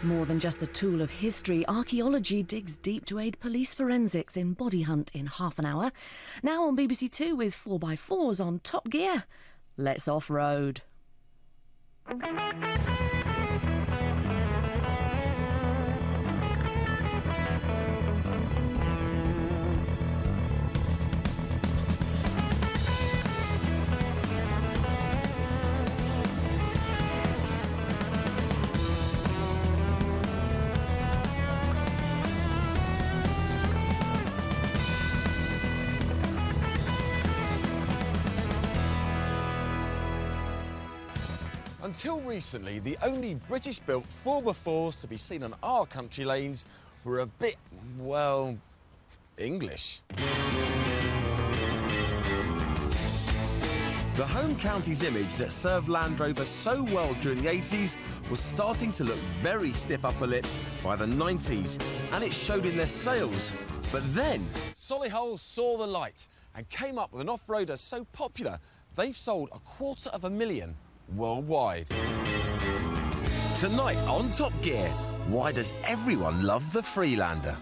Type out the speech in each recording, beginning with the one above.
More than just the tool of history, archaeology digs deep to aid police forensics in Body Hunt in half an hour. Now on BBC Two with 4x4s on Top Gear. Let's off-road. Until recently, the only British-built 4x4s to be seen on our country lanes were a bit, well, English. The home county's image that served Land Rover so well during the 80s was starting to look very stiff upper lip by the 90s, and it showed in their sales. But then, Solihull saw the light and came up with an off-roader so popular, they've sold 250,000 worldwide. Tonight on Top Gear, why does everyone love the Freelander?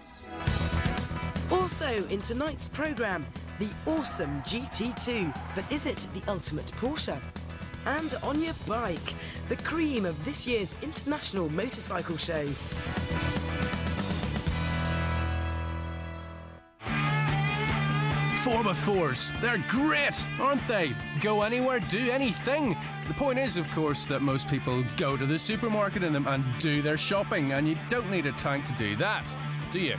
Also in tonight's programme, the awesome GT2, but is it the ultimate Porsche? And on your bike, the cream of this year's International Motorcycle Show. Four by fours, they're great, aren't they? Go anywhere, do anything. The point is, of course, that most people go to the supermarket in them and do their shopping, and you don't need a tank to do that, do you?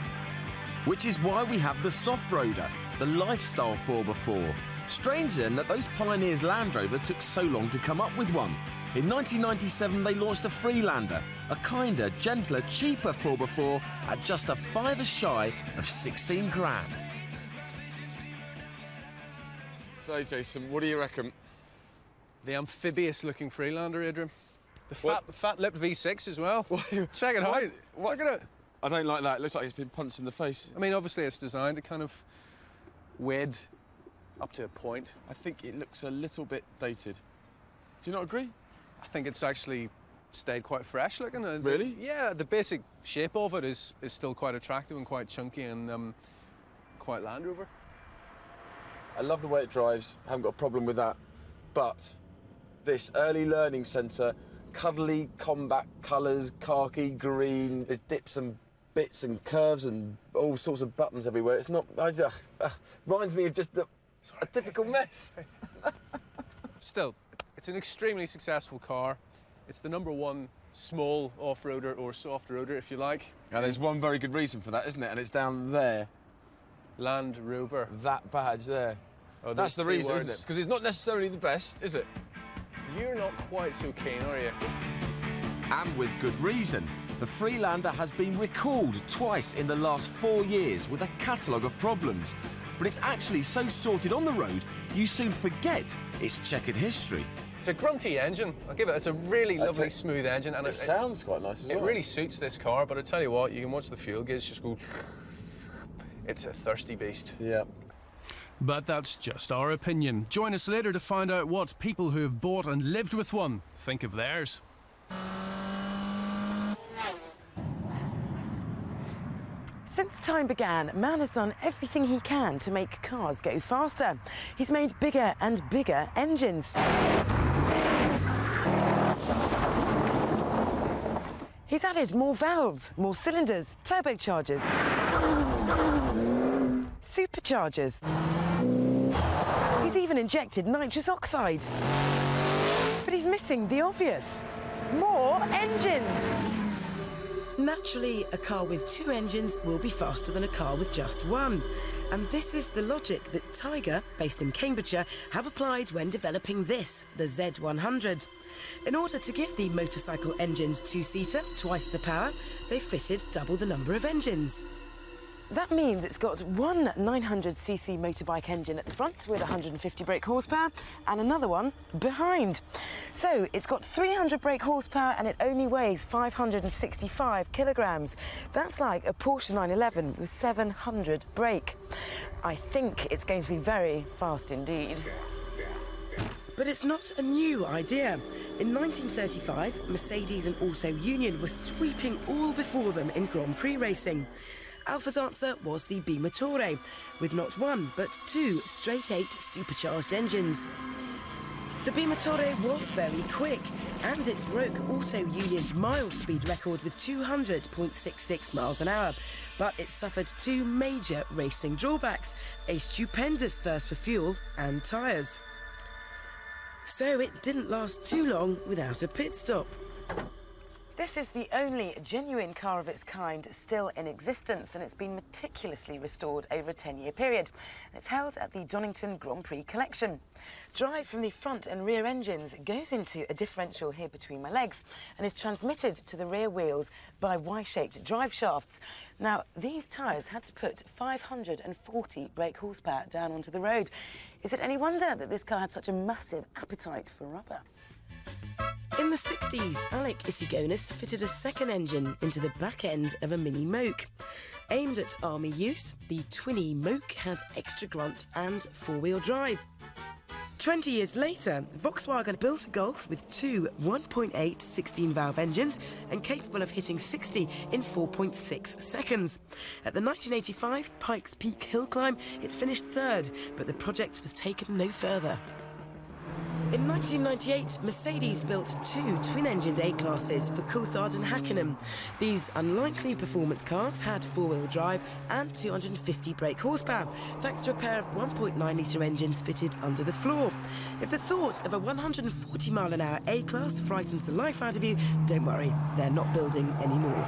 Which is why we have the Soft-Roader, the lifestyle 4x4. Strange then that those pioneers Land Rover took so long to come up with one. In 1997 they launched the Freelander, a kinder, gentler, cheaper 4x4 at just a fiver shy of 16 grand. So, Jason, what do you reckon? The amphibious-looking Freelander, Adrian. The fat-lipped V6 as well. Check it out. Look at it. I don't like that. It looks like it's been punched in the face. I mean, obviously it's designed to kind of wed up to a point. I think it looks a little bit dated. Do you not agree? I think it's actually stayed quite fresh looking. Really? Yeah, the basic shape of it is still quite attractive and quite chunky and quite Land Rover. I love the way it drives, I haven't got a problem with that. But this early learning centre, cuddly combat colours, khaki, green, there's dips and bits and curves and all sorts of buttons everywhere. It's not... reminds me of just a typical mess. Still, it's an extremely successful car. It's the #1 small off-roader or soft-roader, if you like. Now, there's one very good reason for that, isn't it? And it's down there. Land Rover. That badge there. Oh, that's the reason, isn't it? Because it's not necessarily the best, is it? You're not quite so keen, are you? And with good reason. The Freelander has been recalled twice in the last 4 years with a catalogue of problems. But it's actually so sorted on the road, you soon forget its checkered history. It's a grunty engine. I'll give it. It's a really lovely, smooth engine. And it sounds quite nice as well. It really suits this car, but I tell you what, you can watch the fuel gauge just go... It's a thirsty beast. Yeah. But that's just our opinion. Join us later to find out what people who have bought and lived with one think of theirs. Since time began, man has done everything he can to make cars go faster. He's made bigger and bigger engines. He's added more valves, more cylinders, turbochargers, superchargers. He's even injected nitrous oxide. But he's missing the obvious. More engines! Naturally, a car with 2 engines will be faster than a car with just 1. And this is the logic that Tiger, based in Cambridgeshire, have applied when developing this, the Z100. In order to give the motorcycle engine's 2-seater twice the power, they've fitted double the number of engines. That means it's got one 900cc motorbike engine at the front with 150 brake horsepower and another one behind. So it's got 300 brake horsepower and it only weighs 565 kilograms. That's like a Porsche 911 with 700 brake. I think it's going to be very fast indeed. But it's not a new idea. In 1935, Mercedes and Auto Union were sweeping all before them in Grand Prix racing. Alfa's answer was the Bimotore, with not one but two straight-eight supercharged engines. The Bimotore was very quick, and it broke Auto Union's mile speed record with 200.66 miles an hour. But it suffered two major racing drawbacks: a stupendous thirst for fuel and tyres. So it didn't last too long without a pit stop. This is the only genuine car of its kind still in existence, and it's been meticulously restored over a 10-year period. It's held at the Donington Grand Prix collection. Drive from the front and rear engines goes into a differential here between my legs and is transmitted to the rear wheels by Y-shaped drive shafts. Now, these tyres had to put 540 brake horsepower down onto the road. Is it any wonder that this car had such a massive appetite for rubber? In the 60s, Alec Isigonis fitted a second engine into the back end of a Mini Moke. Aimed at army use, the Twinny Moke had extra grunt and four-wheel drive. 20 years later, Volkswagen built a Golf with two 1.8 16-valve engines and capable of hitting 60 in 4.6 seconds. At the 1985 Pikes Peak hill climb, it finished third, but the project was taken no further. In 1998, Mercedes built two twin-engined A-classes for Coulthard and Hackenham. These unlikely performance cars had four-wheel drive and 250 brake horsepower, thanks to a pair of 1.9-litre engines fitted under the floor. If the thought of a 140-mile-an-hour A-class frightens the life out of you, don't worry, they're not building anymore.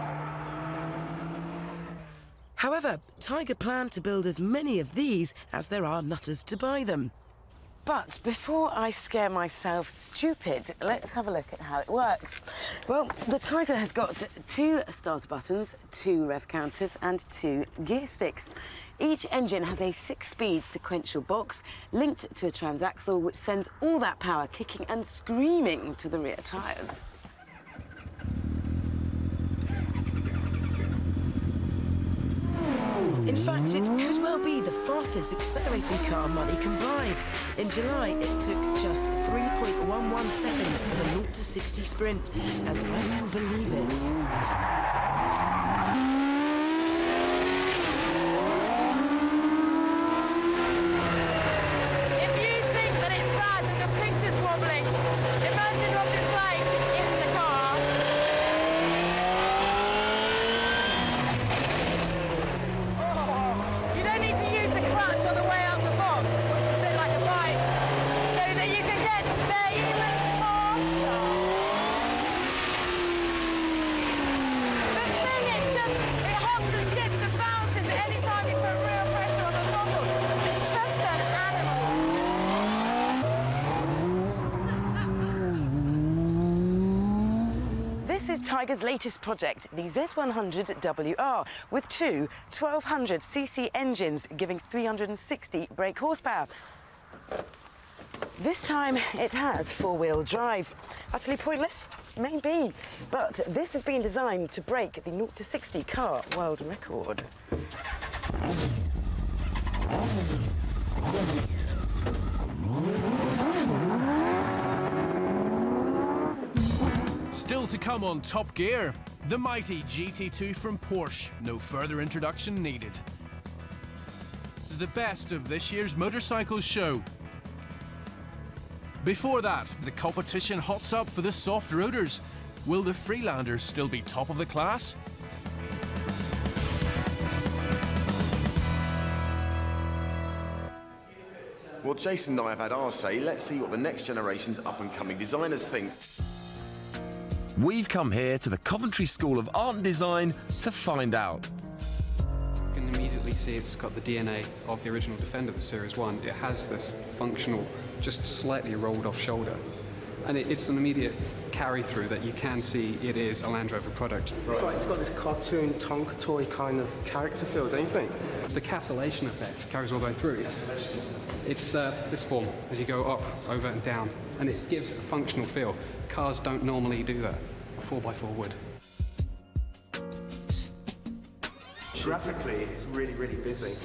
However, Tiger planned to build as many of these as there are nutters to buy them. But before I scare myself stupid, let's have a look at how it works. Well, the Tiger has got two starter buttons, two rev counters and two gear sticks. Each engine has a 6-speed sequential box linked to a transaxle which sends all that power kicking and screaming to the rear tyres. In fact, it could well be the fastest accelerating car money can buy. In July, it took just 3.11 seconds for the 0 to 60 sprint, and I can believe it. If you think that it's bad that the printer's wobbling, imagine what it's like in the car. You don't need to use the clutch on the way out the box, which is a bit like a bike, so that you can get there even faster. The thing, it hops and skips and bounces any time you put real pressure on the throttle. It's just an animal. This is Tiger's latest project, the Z100WR, with two 1200cc engines giving 360 brake horsepower. This time it has four-wheel drive. Utterly pointless? Maybe. But this has been designed to break the 0 to 60 car world record. Still to come on Top Gear, the mighty GT2 from Porsche. No further introduction needed. The best of this year's motorcycle show. Before that, the competition hots up for the soft roaders. Will the Freelander still be top of the class? Well, Jason and I have had our say. Let's see what the next generation's up-and-coming designers think. We've come here to the Coventry School of Art and Design to find out. You can immediately see it's got the DNA of the original Defender, the Series 1. It has this functional, just slightly rolled off shoulder. And it's an immediate carry-through that you can see it is a Land Rover product. It's like it's got this cartoon Tonka toy kind of character feel, don't you think? The castellation effect carries all the way through. It's this form as you go up, over and down, and it gives a functional feel. Cars don't normally do that. A 4x4 would. Graphically, it's really, really busy.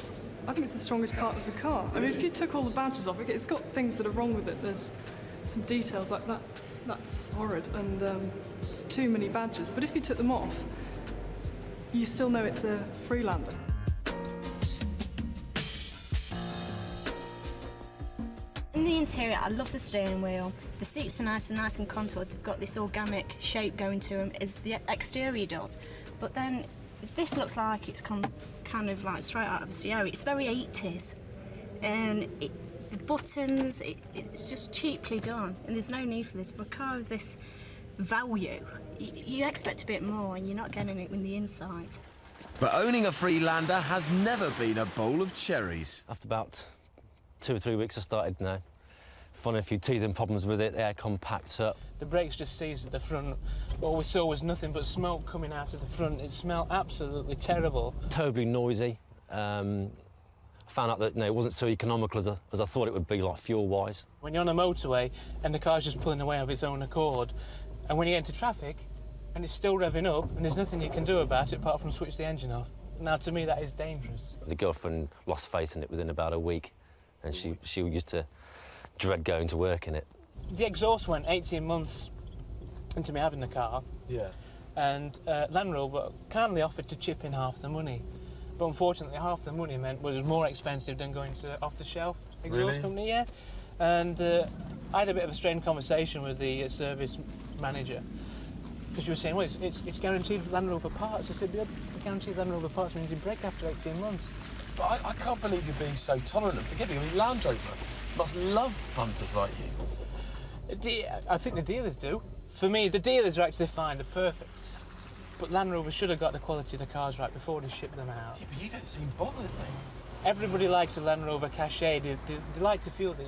I think it's the strongest part of the car. I mean, if you took all the badges off, it's got things that are wrong with it. There's some details like that That's horrid, and it's too many badges. But if you took them off, you still know it's a Freelander. In the interior, I love the steering wheel. The seats are nice and contoured. They've got this organic shape going to them as the exterior does. But then this looks like it's kind of like straight out of a Sierra. It's very 80s. And the buttons, it's just cheaply done. And there's no need for this. For a car of this value, you expect a bit more, and you're not getting it in the inside. But owning a Freelander has never been a bowl of cherries. After about 2 or 3 weeks, I started finding a few teething problems with it. The aircon packed up. The brakes just seized at the front. What we saw was nothing but smoke coming out of the front. It smelled absolutely terrible. Terribly noisy. I found out that it wasn't so economical as I thought it would be, like fuel-wise. When you're on a motorway and the car's just pulling away of its own accord, and when you get into traffic and it's still revving up and there's nothing you can do about it apart from switch the engine off. Now, to me, that is dangerous. The girlfriend lost faith in it within about a week, and she used to dread going to work in it. The exhaust went 18 months into me having the car. Yeah. And Land Rover kindly offered to chip in half the money. But unfortunately, half the money meant was more expensive than going to off-the-shelf exhaust company, yeah. And I had a bit of a strained conversation with the service manager, because you were saying, well, it's guaranteed Land Rover parts. I said, yeah, guaranteed Land Rover parts means you break after 18 months. But I can't believe you're being so tolerant and forgiving. I mean, Land Rover must love punters like you. I think the dealers do. For me, the dealers are actually fine, they're perfect. But Land Rover should have got the quality of the cars right before they ship them out. Yeah, but you don't seem bothered, mate. Everybody likes a Land Rover cachet. They like to feel that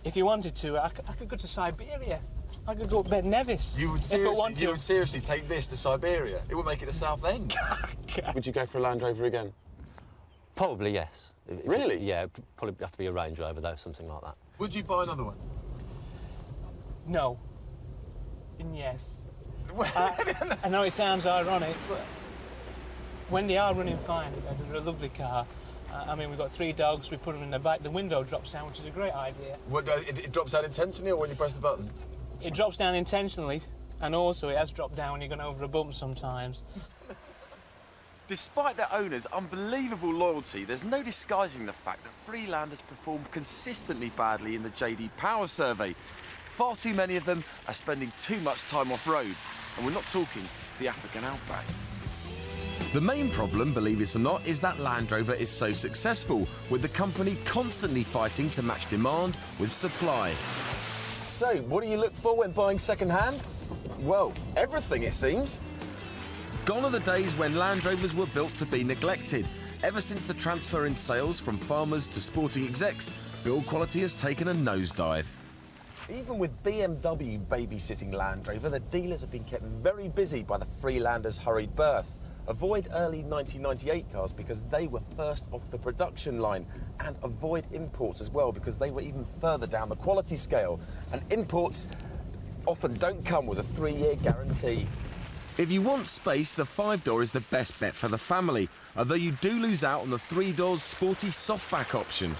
if you wanted to, I could go to Siberia. I could go to Ben Nevis. You would seriously take this to Siberia? It would make it to Southend. Would you go for a Land Rover again? Probably, yes. Really? Yeah, it'd probably have to be a Range Rover, though, something like that. Would you buy another one? No. And yes. I know it sounds ironic, but when they are running fine, they're a lovely car. I mean, we've got 3 dogs, we put them in the back, the window drops down, which is a great idea. What, it drops down intentionally or when you press the button? It drops down intentionally, and also it has dropped down when you're going over a bump sometimes. Despite their owners' unbelievable loyalty, there's no disguising the fact that Freelanders perform consistently badly in the JD Power survey. Far too many of them are spending too much time off-road, and we're not talking the African outback. The main problem, believe it or not, is that Land Rover is so successful, with the company constantly fighting to match demand with supply. So, what do you look for when buying second-hand? Well, everything, it seems. Gone are the days when Land Rovers were built to be neglected. Ever since the transfer in sales from farmers to sporting execs, build quality has taken a nosedive. Even with BMW babysitting Land Rover, the dealers have been kept very busy by the Freelander's hurried birth. Avoid early 1998 cars because they were first off the production line, and avoid imports as well because they were even further down the quality scale. And imports often don't come with a 3-year guarantee. If you want space, the 5-door is the best bet for the family, although you do lose out on the 3-door's sporty softback option.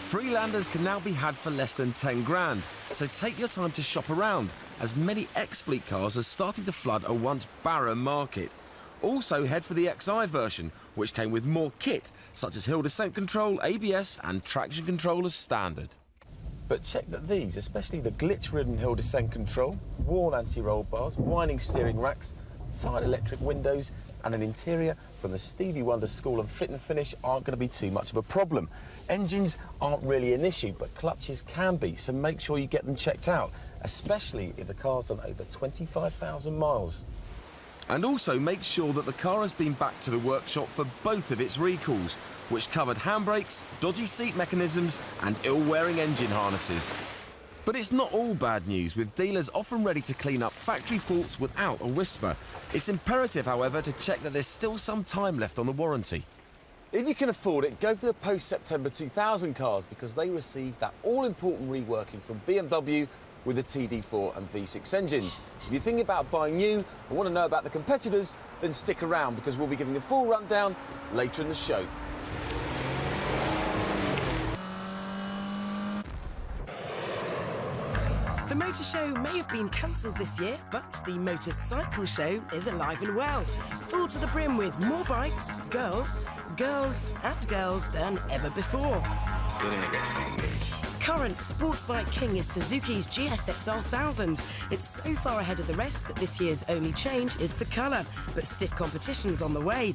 Freelanders can now be had for less than 10 grand, so take your time to shop around, as many ex-fleet cars are starting to flood a once barren market. Also head for the XI version, which came with more kit, such as hill descent control, ABS and traction control as standard. But check that these, especially the glitch-ridden hill descent control, worn anti-roll bars, winding steering racks, tight electric windows and an interior from the Stevie Wonder School of Fit and Finish aren't going to be too much of a problem. Engines aren't really an issue, but clutches can be, so make sure you get them checked out, especially if the car's done over 25,000 miles. And also make sure that the car has been back to the workshop for both of its recalls, which covered handbrakes, dodgy seat mechanisms and ill-wearing engine harnesses. But it's not all bad news, with dealers often ready to clean up factory faults without a whisper. It's imperative, however, to check that there's still some time left on the warranty. If you can afford it, go for the post-September 2000 cars because they received that all-important reworking from BMW with the TD4 and V6 engines. If you're thinking about buying new and want to know about the competitors, then stick around because we'll be giving a full rundown later in the show. The motor show may have been cancelled this year, but the motorcycle show is alive and well. Full to the brim with more bikes, girls, and girls than ever before. Current sports bike king is Suzuki's GSX-R 1000. It's so far ahead of the rest that this year's only change is the colour, but stiff competition's on the way.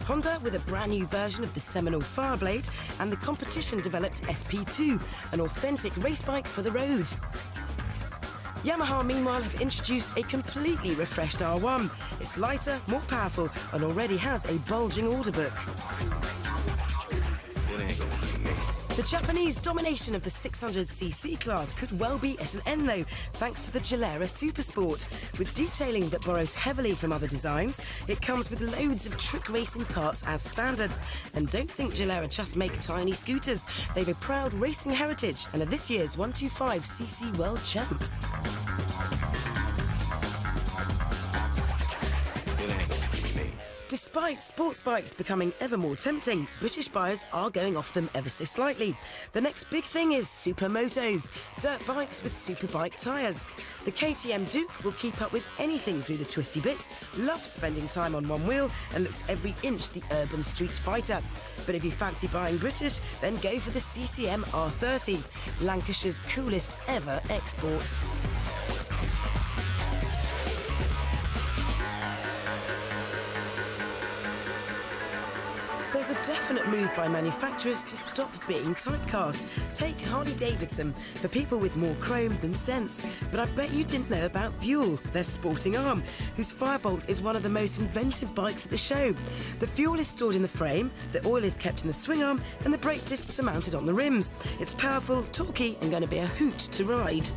Honda with a brand new version of the seminal Fireblade, and the competition-developed SP2, an authentic race bike for the road. Yamaha, meanwhile, have introduced a completely refreshed R1. It's lighter, more powerful, and already has a bulging order book. The Japanese domination of the 600cc class could well be at an end, though, thanks to the Gilera Supersport. With detailing that borrows heavily from other designs, it comes with loads of trick racing parts as standard. And don't think Gilera just make tiny scooters. They've a proud racing heritage and are this year's 125cc world champs. Despite sports bikes becoming ever more tempting, British buyers are going off them ever so slightly. The next big thing is supermotos, dirt bikes with superbike tyres. The KTM Duke will keep up with anything through the twisty bits, loves spending time on one wheel, and looks every inch the urban street fighter. But if you fancy buying British, then go for the CCM R30, Lancashire's coolest ever export. There's a definite move by manufacturers to stop being typecast. Take Harley-Davidson, for people with more chrome than sense. But I bet you didn't know about Buell, their sporting arm, whose Firebolt is one of the most inventive bikes at the show. The fuel is stored in the frame, the oil is kept in the swing arm, and the brake discs are mounted on the rims. It's powerful, torquey, and going to be a hoot to ride.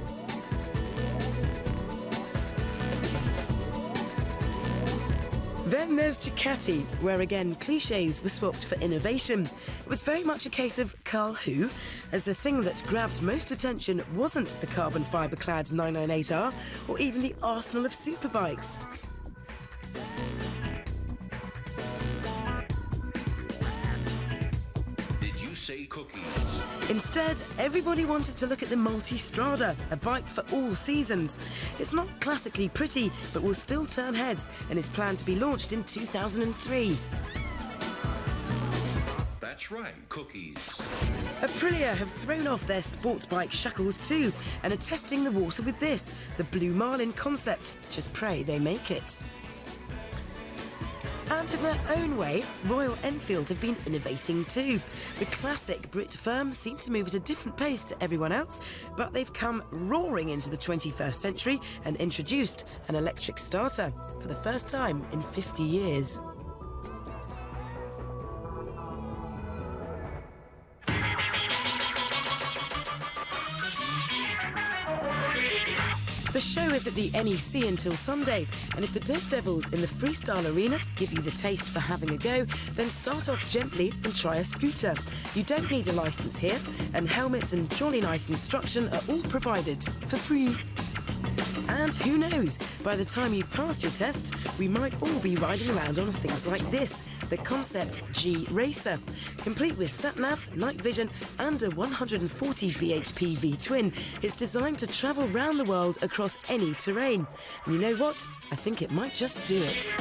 Then there's Ducati, where again cliches were swapped for innovation. It was very much a case of Carl who, as the thing that grabbed most attention wasn't the carbon fibre-clad 998R or even the arsenal of superbikes. Did you say cookies? Instead, everybody wanted to look at the Multistrada, a bike for all seasons. It's not classically pretty, but will still turn heads and is planned to be launched in 2003. That's right, cookies. Aprilia have thrown off their sports bike shackles too and are testing the water with this, the Blue Marlin concept. Just pray they make it. And in their own way, Royal Enfield have been innovating too. The classic Brit firm seem to move at a different pace to everyone else, but they've come roaring into the 21st century and introduced an electric starter for the first time in 50 years. The show is at the NEC until Sunday, and if the Daredevils in the freestyle arena give you the taste for having a go, then start off gently and try a scooter. You don't need a licence here, and helmets and jolly nice instruction are all provided for free. And who knows, by the time you've passed your test, we might all be riding around on things like this, the Concept G Racer. Complete with sat-nav, night vision and a 140 bhp V-twin, it's designed to travel round the world across any terrain. And you know what? I think it might just do it.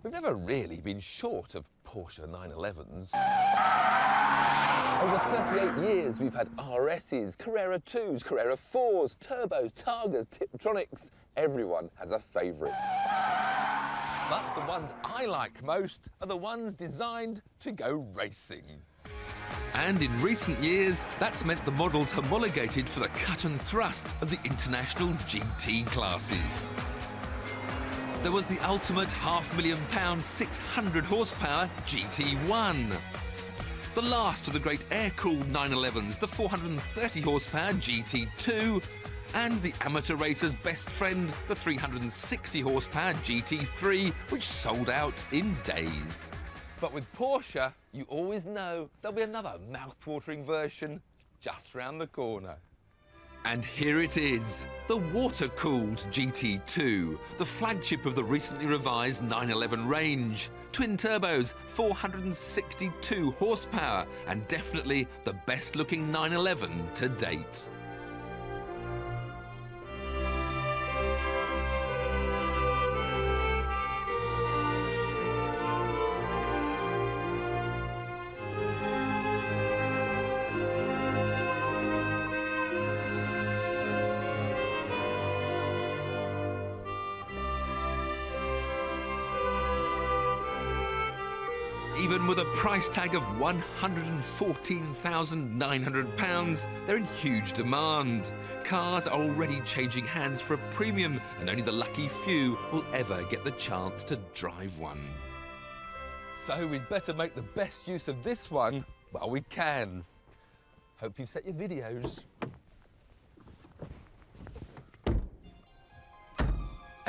We've never really been short of Porsche 911s. Over 38 years, we've had RSs, Carrera 2s, Carrera 4s, Turbos, Targas, Tiptronics. Everyone has a favourite. But the ones I like most are the ones designed to go racing. And in recent years, that's meant the models homologated for the cut and thrust of the international GT classes. There was the ultimate £500,000 600 horsepower GT1. The last of the great air-cooled 911s, the 430 horsepower GT2, and the amateur racer's best friend, the 360 horsepower GT3, which sold out in days. But with Porsche, you always know there'll be another mouth-watering version just round the corner. And here it is, the water-cooled GT2, the flagship of the recently revised 911 range. Twin turbos, 462 horsepower, and definitely the best-looking 911 to date. Even with a price tag of £114,900, they're in huge demand. Cars are already changing hands for a premium, and only the lucky few will ever get the chance to drive one. So we'd better make the best use of this one while we can. Hope you've set your videos.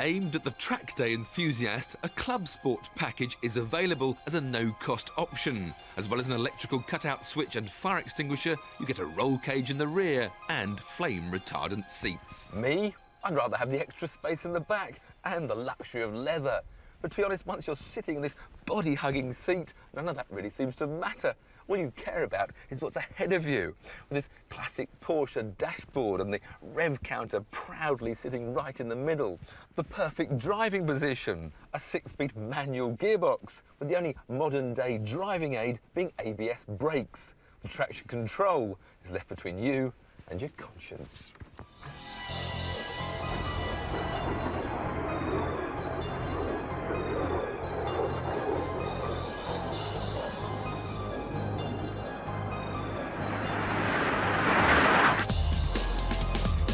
Aimed at the track day enthusiast, a Club Sport package is available as a no-cost option. As well as an electrical cutout switch and fire extinguisher, you get a roll cage in the rear and flame-retardant seats. Me? I'd rather have the extra space in the back and the luxury of leather. But to be honest, once you're sitting in this body-hugging seat, none of that really seems to matter. All you care about is what's ahead of you, with this classic Porsche dashboard and the rev counter proudly sitting right in the middle. The perfect driving position, a 6-speed manual gearbox, with the only modern-day driving aid being ABS brakes. The traction control is left between you and your conscience.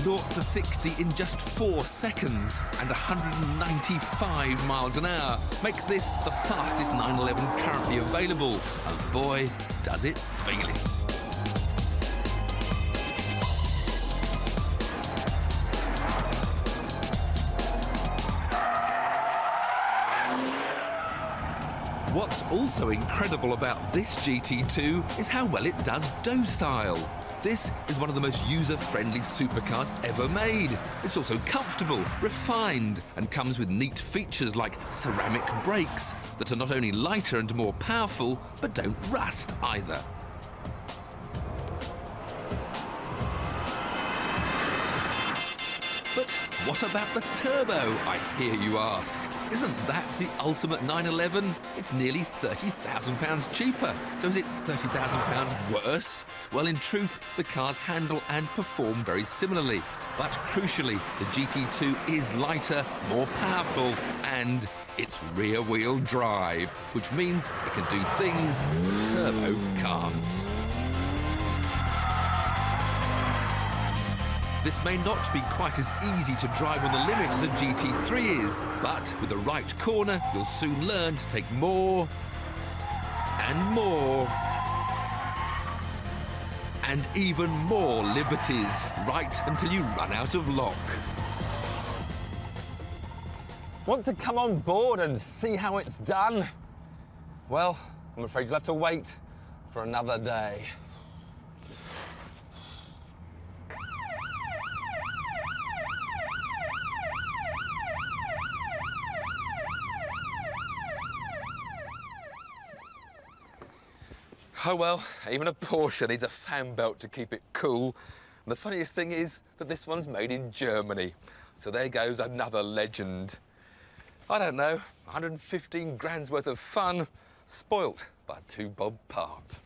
0 to 60 in just 4 seconds and 195 miles an hour make this the fastest 911 currently available. And boy, does it feel it. What's also incredible about this GT2 is how well it does docile. This is one of the most user-friendly supercars ever made. It's also comfortable, refined, and comes with neat features like ceramic brakes that are not only lighter and more powerful, but don't rust either. But what about the turbo, I hear you ask? Isn't that the ultimate 911? It's nearly £30,000 cheaper. So is it £30,000 worse? Well, in truth, the cars handle and perform very similarly. But crucially, the GT2 is lighter, more powerful, and it's rear-wheel drive, which means it can do things the turbo can't. This may not be quite as easy to drive on the limit as a GT3 is, but with the right corner, you'll soon learn to take more and more and even more liberties, right until you run out of lock. Want to come on board and see how it's done? Well, I'm afraid you'll have to wait for another day. Oh well, even a Porsche needs a fan belt to keep it cool. And the funniest thing is that this one's made in Germany. So there goes another legend. I don't know, 115 grand's worth of fun, spoilt by a 2-bob part.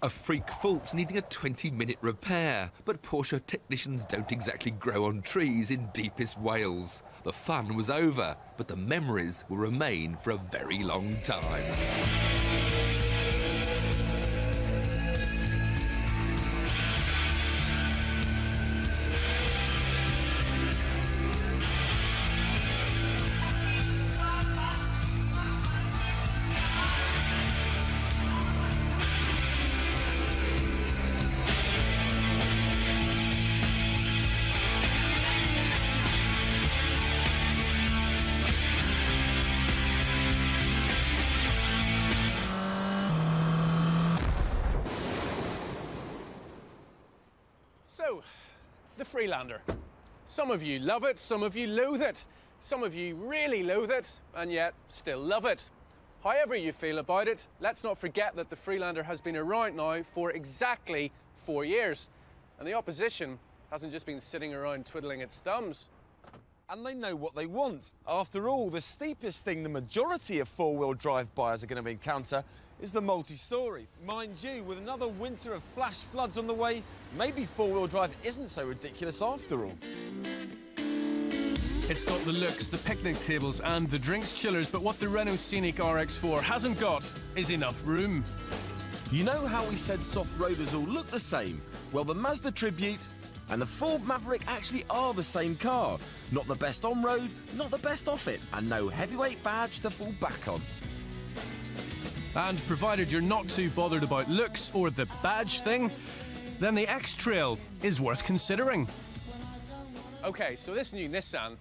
A freak fault needing a 20-minute repair, but Porsche technicians don't exactly grow on trees in deepest Wales. The fun was over, but the memories will remain for a very long time. So, The Freelander. Some of you love it, some of you loathe it. Some of you really loathe it, and yet still love it. However you feel about it, let's not forget that the Freelander has been around now for exactly 4 years. And the opposition hasn't just been sitting around twiddling its thumbs. And they know what they want. After all, the steepest thing the majority of four-wheel drive buyers are going to encounter is the multi-story. Mind you, with another winter of flash floods on the way, maybe four-wheel drive isn't so ridiculous after all. It's got the looks, the picnic tables and the drinks chillers, but what the Renault Scenic RX4 hasn't got is enough room. You know how we said soft-roaders all look the same? Well, the Mazda Tribute and the Ford Maverick actually are the same car. Not the best on-road, not the best off it, and no heavyweight badge to fall back on. And provided you're not too bothered about looks or the badge thing, then the X-Trail is worth considering. OK, so this new Nissan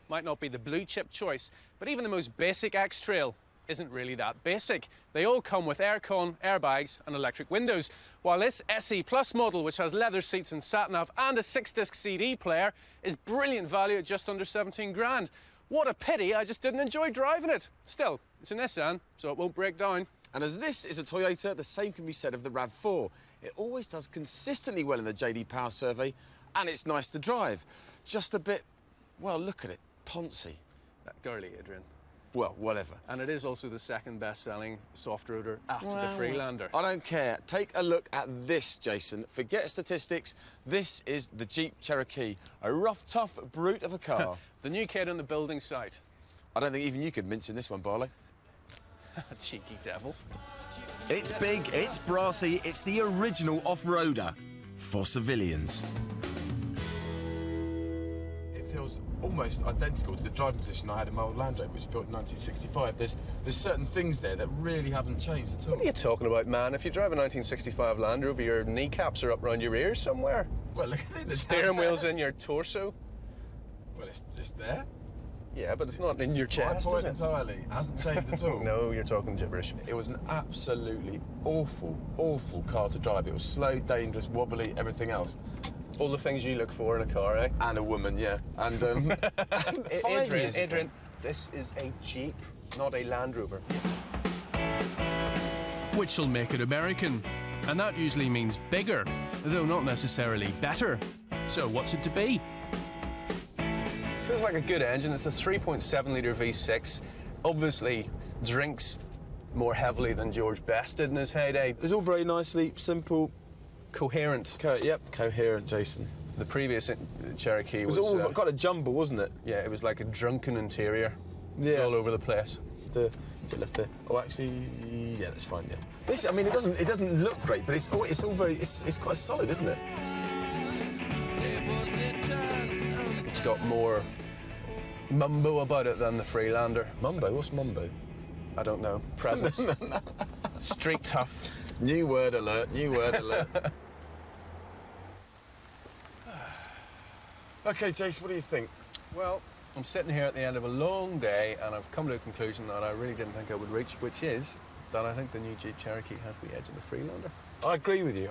might not be the blue-chip choice, but even the most basic X-Trail isn't really that basic. They all come with aircon, airbags and electric windows, while this SE Plus model, which has leather seats and sat-nav and a 6-disc CD player, is brilliant value at just under 17 grand. What a pity I just didn't enjoy driving it. Still, it's a Nissan, so it won't break down. And as this is a Toyota, the same can be said of the RAV4. It always does consistently well in the JD Power survey, and it's nice to drive. Just a bit, well, look at it, poncy. Girly, Adrian. Well, whatever. And it is also the second best-selling soft-roader after the Freelander. I don't care. Take a look at this, Jason. Forget statistics. This is the Jeep Cherokee, a rough, tough brute of a car. The new kid on the building site. I don't think even you could mince in this one, Barlow. Cheeky devil. It's big, it's brassy, it's the original off-roader for civilians. It feels almost identical to the driving position I had in my old Land Rover, which was built in 1965. There's certain things there that really haven't changed at all. What are you talking about, man? If you drive a 1965 Land Rover, your kneecaps are up around your ears somewhere. Well, look at the steering wheel's in your torso. Well, it's just there. Yeah, but it's not in your chest, is it? Entirely. It hasn't changed at all. No, you're talking gibberish. It was an absolutely awful, awful car to drive. It was slow, dangerous, wobbly, everything else. All the things you look for in a car, eh? And a woman, yeah. And, Adrian, this is a Jeep, not a Land Rover. Which'll make it American. And that usually means bigger, though not necessarily better. So what's it to be? Feels like a good engine. It's a 3.7-litre V6. Obviously drinks more heavily than George Best did in his heyday. It's all very nicely simple. Coherent. Coherent, Jason. The previous Cherokee was... It was all got a jumble, wasn't it? Yeah, it was like a drunken interior. Yeah. All over the place. Left there. Oh, actually, yeah, that's fine, yeah. This, I mean, it doesn't look great, but it's all very... It's quite solid, isn't it? It's got more mumbo about it than the Freelander. Mumbo? What's mumbo? I don't know. Presence. Street tough. New word alert, new word alert. OK, Jace, what do you think? Well, I'm sitting here at the end of a long day and I've come to a conclusion that I really didn't think I would reach, which is that I think the new Jeep Cherokee has the edge of the Freelander. I agree with you,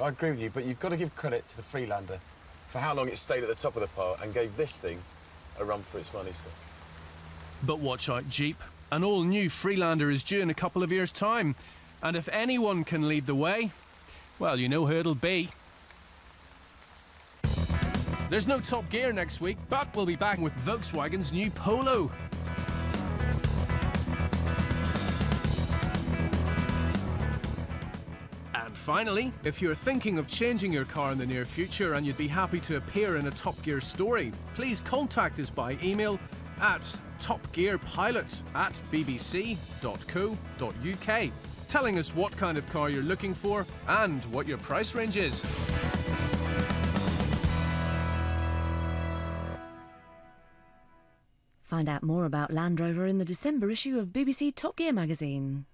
but you've got to give credit to the Freelander for how long it stayed at the top of the pile and gave this thing a run for its money still. But watch out, Jeep. An all-new Freelander is due in a couple of years' time. And if anyone can lead the way, well, you know who it'll be. There's no Top Gear next week, but we'll be back with Volkswagen's new Polo. And finally, if you're thinking of changing your car in the near future and you'd be happy to appear in a Top Gear story, please contact us by email at topgearpilot@bbc.co.uk, telling us what kind of car you're looking for and what your price range is. Find out more about Land Rover in the December issue of BBC Top Gear magazine.